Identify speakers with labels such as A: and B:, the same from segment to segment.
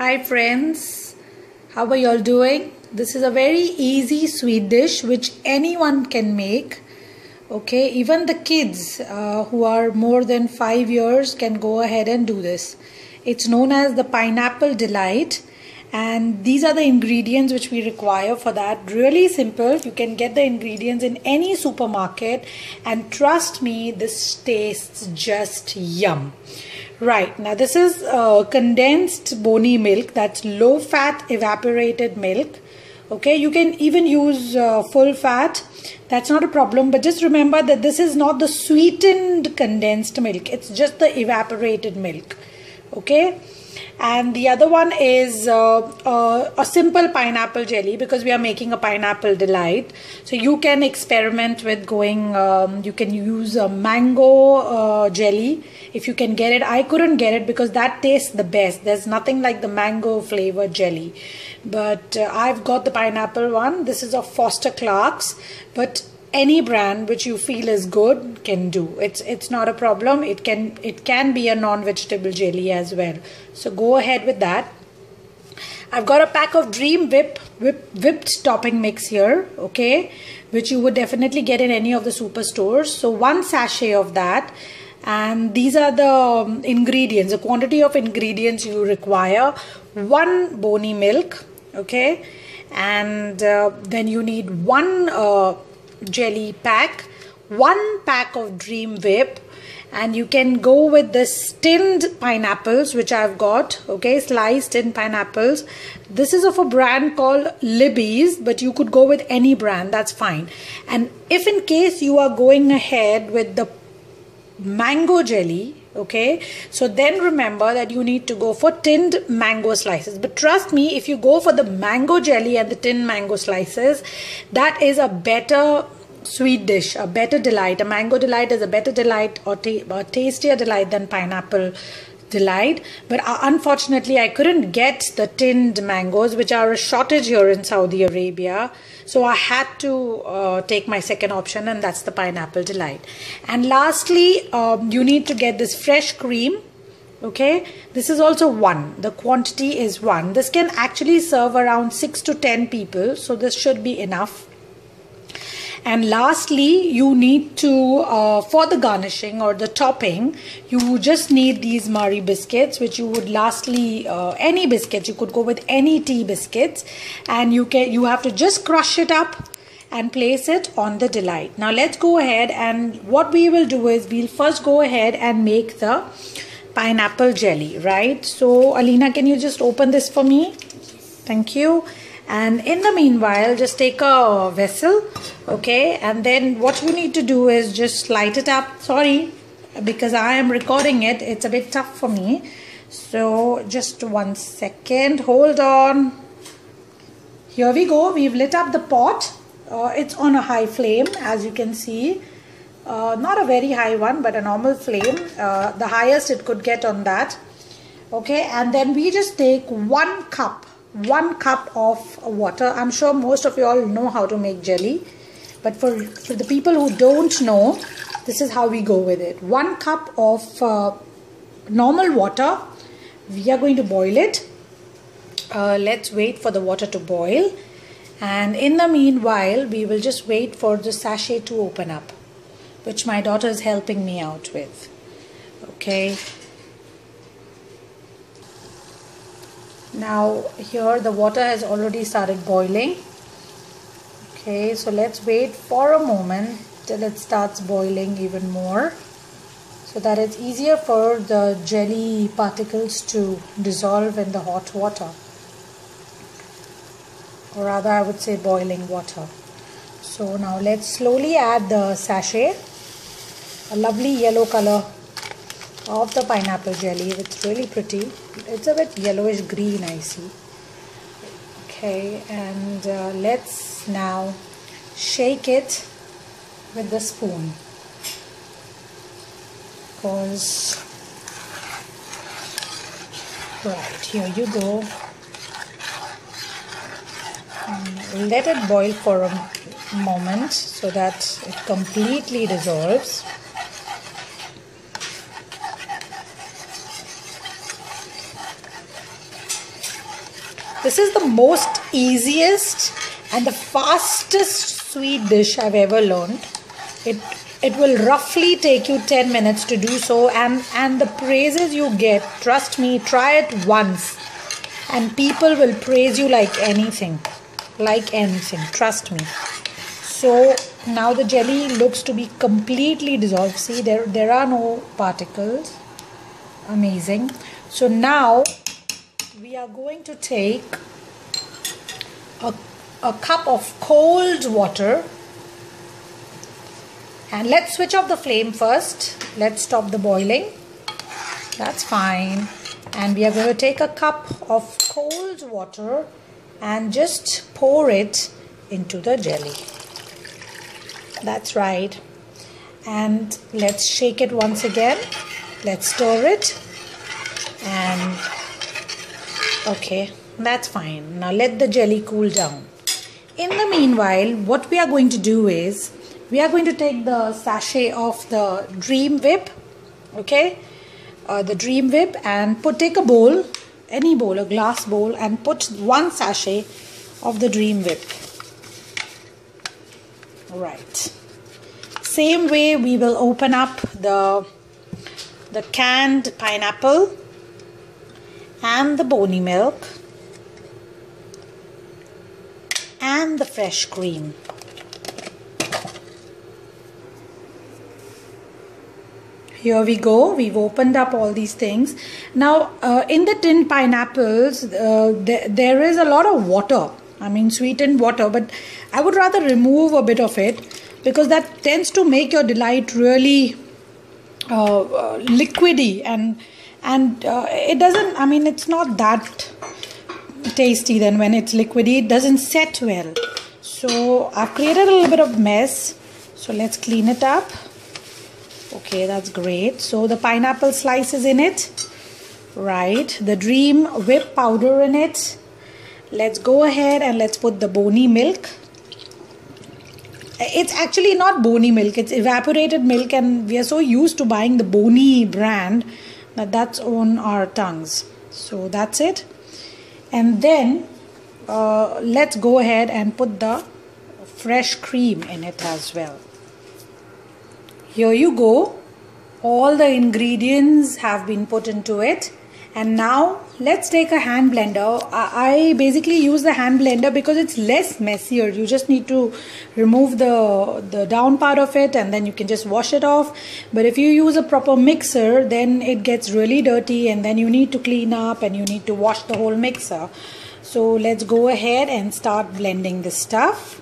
A: Hi friends, how are you all doing? This is a very easy sweet dish which anyone can make. Okay, even the kids who are more than 5 years can go ahead and do this. It's known as the pineapple delight, and these are the ingredients which we require for that. Really simple. You can get the ingredients in any supermarket, and trust me, this tastes just yum. Right, now this is condensed bony milk, that's low fat evaporated milk. Okay, you can even use full fat, that's not a problem, but just remember that this is not the sweetened condensed milk, it's just the evaporated milk. Okay, and the other one is a simple pineapple jelly, because we are making a pineapple delight. So you can experiment with going, you can use a mango jelly if you can get it. I couldn't get it because that tastes the best. There's nothing like the mango flavored jelly, but I've got the pineapple one. This is of Foster Clark's, but any brand which you feel is good can do. It's not a problem. It can be a non-vegetable jelly as well. So go ahead with that. I've got a pack of Dream whipped topping mix here, okay, which you would definitely get in any of the superstores. So 1 sachet of that, and these are the ingredients, the quantity of ingredients you require. 1 bony milk, okay, and then you need 1 jelly pack, 1 pack of Dream Whip, and you can go with the tinned pineapples which I've got, okay, sliced in pineapples. This is of a brand called Libby's, but you could go with any brand, that's fine. And if in case you are going ahead with the mango jelly, okay, so then remember that you need to go for tinned mango slices. But trust me, if you go for the mango jelly and the tinned mango slices, that is a better sweet dish, a better delight. A mango delight is a better delight, or a tastier delight than pineapple delight. But unfortunately I couldn't get the tinned mangoes, which are a shortage here in Saudi Arabia, so I had to take my second option, and that's the pineapple delight. And lastly, you need to get this fresh cream. Okay, this is also 1. The quantity is 1. This can actually serve around 6 to 10 people, so this should be enough. And lastly, you need to, for the garnishing or the topping, you just need these Marie biscuits, which you would lastly, any biscuits, you could go with any tea biscuits, and you have to just crush it up and place it on the delight. Now let's go ahead, and what we will do is we'll first go ahead and make the pineapple jelly, right? So Alina, can you just open this for me? Thank you. And in the meanwhile, just take a vessel, okay, and then what you need to do is just light it up. Sorry, because I am recording it, it's a bit tough for me. So just 1 second, hold on. Here we go, we've lit up the pot. It's on a high flame, as you can see. Not a very high one, but a normal flame, the highest it could get on that. Okay, and then we just take 1 cup of water. I'm sure most of you all know how to make jelly, but for the people who don't know, this is how we go with it. 1 cup of normal water. We are going to boil it. Let's wait for the water to boil, and in the meanwhile we will just wait for the sachet to open up, which my daughter is helping me out with. Okay, now here the water has already started boiling. Okay, so let's wait for a moment till it starts boiling even more, so that it's easier for the jelly particles to dissolve in the hot water, or rather I would say boiling water. So now let's slowly add the sachet, a lovely yellow color of the pineapple jelly. It's really pretty. It's a bit yellowish green, I see. Okay, and let's now shake it with the spoon, because right, here you go. And let it boil for a moment so that it completely dissolves. This is the most easiest and the fastest sweet dish I've ever learned. It will roughly take you 10 minutes to do so, and the praises you get, trust me, try it once and people will praise you like anything, trust me. So now the jelly looks to be completely dissolved. See, there are no particles. Amazing. So now we are going to take a cup of cold water, and let's switch off the flame first. Let's stop the boiling. That's fine. And we are going to take a cup of cold water and just pour it into the jelly. That's right. And let's shake it once again. Let's stir it. And okay, that's fine. Now let the jelly cool down. In the meanwhile, what we are going to do is we are going to take the sachet of the Dream Whip, okay, the Dream Whip, and take a bowl, any bowl, a glass bowl, and put one sachet of the Dream Whip. Right. Same way we will open up the canned pineapple and the bony milk and the fresh cream. Here we go. We've opened up all these things. Now, in the tin pineapples, there is a lot of water. I mean, sweetened water. But I would rather remove a bit of it because that tends to make your delight really liquidy. And it doesn't, I mean, it's not that tasty then when it's liquidy. It doesn't set well. So, I've created a little bit of mess. So, let's clean it up. Okay, that's great. So the pineapple slice is in it, right? The Dream Whip powder in it. Let's go ahead and let's put the bony milk. It's actually not bony milk, it's evaporated milk, and we are so used to buying the bony brand that that's on our tongues. So that's it. And then let's go ahead and put the fresh cream in it as well. Here you go. All the ingredients have been put into it. And now let's take a hand blender. I basically use the hand blender because it's less messier. You just need to remove the down part of it and then you can just wash it off. But if you use a proper mixer, then it gets really dirty and then you need to clean up and you need to wash the whole mixer. So let's go ahead and start blending this stuff.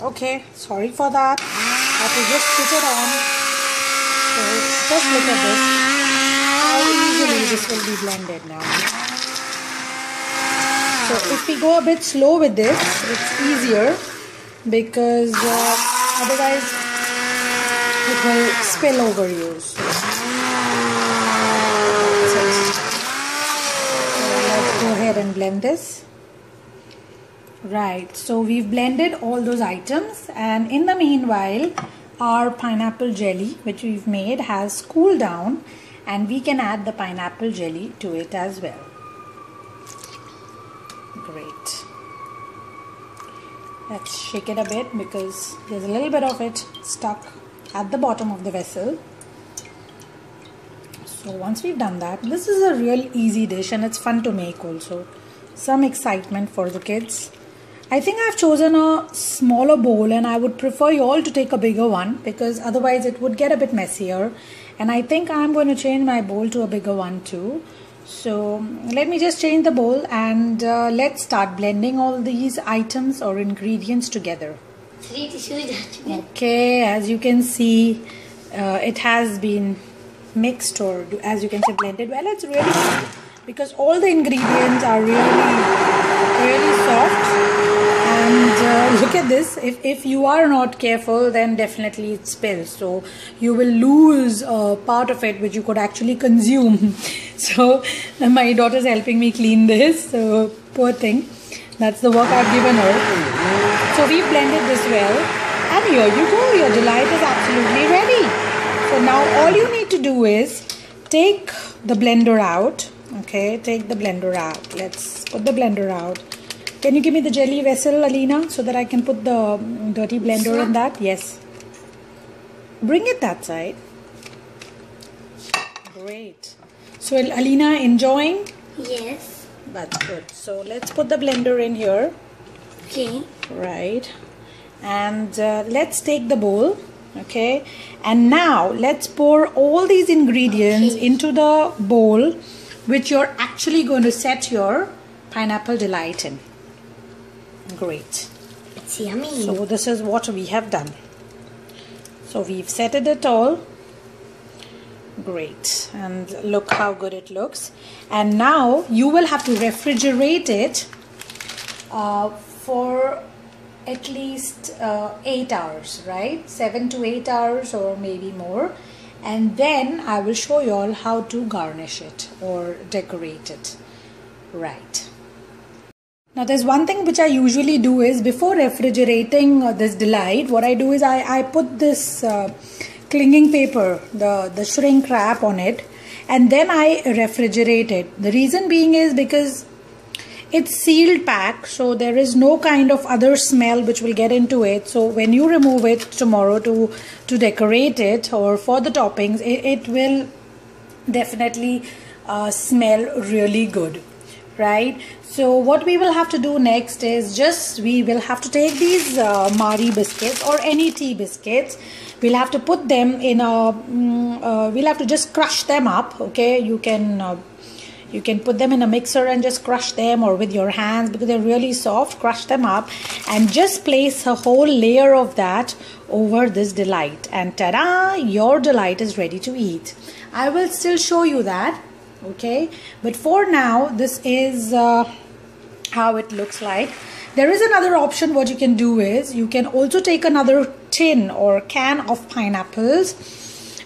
A: Okay, sorry for that. I have to just put it on. So just look at this. How easily this will be blended now. So if we go a bit slow with this, it's easier because otherwise it will spill over you. So let's go ahead and blend this. Right, so we've blended all those items, and in the meanwhile our pineapple jelly which we've made has cooled down, and we can add the pineapple jelly to it as well. Great. Let's shake it a bit because there's a little bit of it stuck at the bottom of the vessel. So once we've done that, this is a real easy dish and it's fun to make also. Some excitement for the kids. I think I've chosen a smaller bowl and I would prefer you all to take a bigger one because otherwise it would get a bit messier, and I think I'm going to change my bowl to a bigger one too. So let me just change the bowl and let's start blending all these items or ingredients together. Okay, as you can see it has been mixed, or as you can say blended well. It's really good because all the ingredients are really soft. And look at this, if you are not careful then definitely it spills, so you will lose part of it which you could actually consume. So my daughter's helping me clean this, so poor thing, that's the work I've given her. So we've blended this well And here you go, your delight is absolutely ready. So now all you need to do is take the blender out. Okay, take the blender out. Let's put the blender out. Can you give me the jelly vessel, Alina, so that I can put the dirty blender in that? Yes. Bring it that side. Great. So Alina, enjoying?
B: Yes.
A: That's good. So let's put the blender in here.
B: Okay.
A: Right. And let's take the bowl. Okay. And now let's pour all these ingredients into the bowl, which you're actually going to set your pineapple delight in. Great.
B: It's yummy.
A: So this is what we have done. So we've set it all. Great. And look how good it looks. And now you will have to refrigerate it for at least 8 hours, right? 7 to 8 hours or maybe more. And then I will show you all how to garnish it or decorate it. Right. Now there's one thing which I usually do is before refrigerating this delight, what I do is I put this clinging paper, the shrink wrap on it, and then I refrigerate it. The reason being is because it's sealed pack, so there is no kind of other smell which will get into it. So when you remove it tomorrow to decorate it or for the toppings, it will definitely smell really good, right? So what we will have to do next is we will have to take these Mari biscuits or any tea biscuits. We'll have to put them in we'll have to just crush them up. Okay, you can put them in a mixer and just crush them, or with your hands because they're really soft. Crush them up and just place a whole layer of that over this delight, and ta-da! Your delight is ready to eat. I will still show you that. Okay, but for now this is how it looks like. There is another option. What you can do is you can also take another tin or can of pineapples,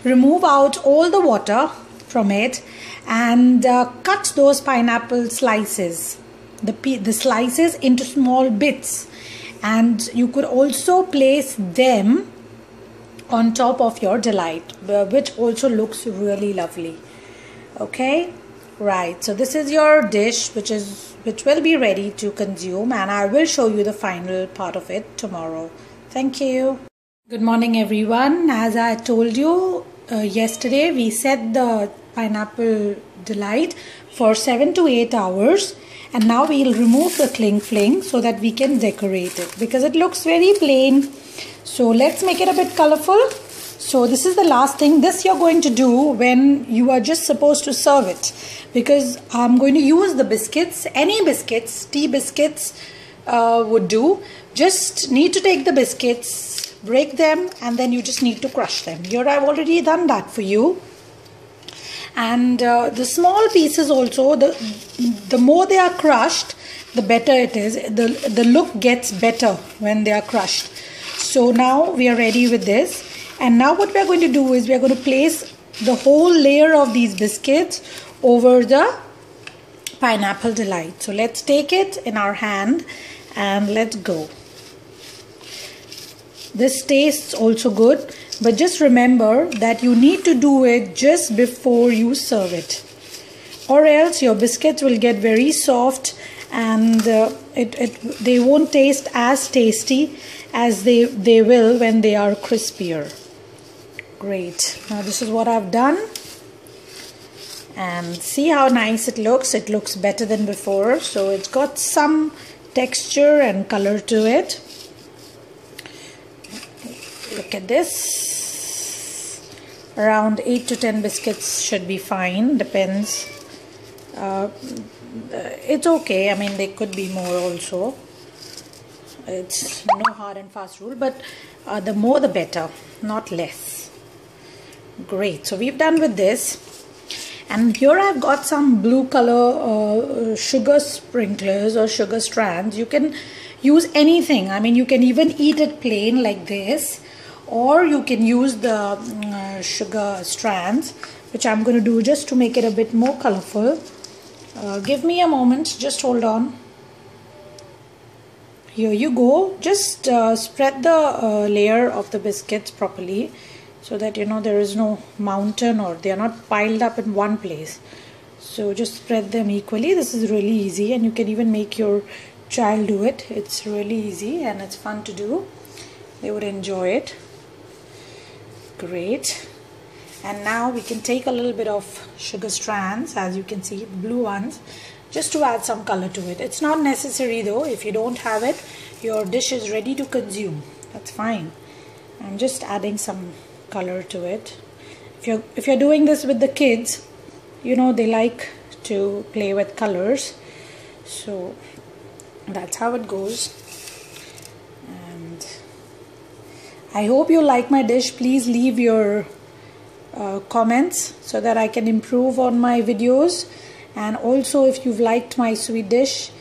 A: remove out all the water from it, and cut those pineapple slices, the slices into small bits, and you could also place them on top of your delight, which also looks really lovely. Okay, right, so this is your dish which will be ready to consume, and I will show you the final part of it tomorrow. Thank you. Good morning everyone. As I told you yesterday, we set the pineapple delight for 7 to 8 hours, and now we'll remove the cling fling so that we can decorate it because it looks very plain. So let's make it a bit colorful. So this is the last thing. This you're going to do when you are just supposed to serve it, because I'm going to use the biscuits. Any biscuits, tea biscuits would do. Just need to take the biscuits, break them, and then you just need to crush them. Here I've already done that for you. And the small pieces also, the more they are crushed, the better it is. The look gets better when they are crushed. So now we are ready with this. And now what we are going to do is we are going to place the whole layer of these biscuits over the pineapple delight. So let's take it in our hand and let's go. This tastes also good, but just remember that you need to do it just before you serve it, or else your biscuits will get very soft and they won't taste as tasty as they will when they are crispier. Great. Now this is what I've done, and see how nice it looks. It looks better than before, so it's got some texture and color to it. Look at this. Around 8 to 10 biscuits should be fine, depends. It's okay. I mean, they could be more also. It's no hard and fast rule, but the more the better, not less. Great. So we've done with this, and here I've got some blue color sugar sprinklers or sugar strands. You can use anything. I mean, you can even eat it plain like this, or you can use the sugar strands, which I'm going to do just to make it a bit more colorful. Give me a moment, just hold on. here you go. Just spread the layer of the biscuits properly, so that there is no mountain or they are not piled up in one place. So just spread them equally. This is really easy, and you can even make your child do it. It's really easy and it's fun to do. They would enjoy it. Great. And now we can take a little bit of sugar strands, as you can see, the blue ones, just to add some color to it. It's not necessary though. If you don't have it, your dish is ready to consume. That's fine. I'm just adding some color to it. If you're doing this with the kids, they like to play with colors, so that's how it goes. And I hope you like my dish. Please leave your comments so that I can improve on my videos. And also, if you've liked my sweet dish,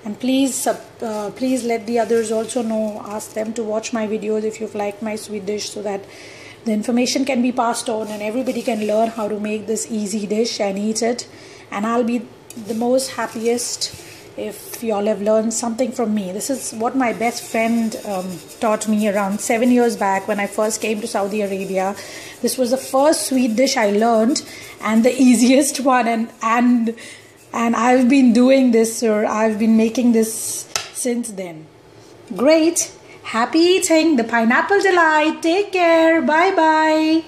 A: and please let the others also know. Ask them to watch my videos if you've liked my sweet dish, so that the information can be passed on and everybody can learn how to make this easy dish and eat it. And I'll be the most happiest if y'all have learned something from me. This is what my best friend taught me around 7 years back when I first came to Saudi Arabia. This was the first sweet dish I learned, and the easiest one, and I've been doing this, or I've been making this since then. Great. Happy eating the pineapple delight. Take care. Bye bye.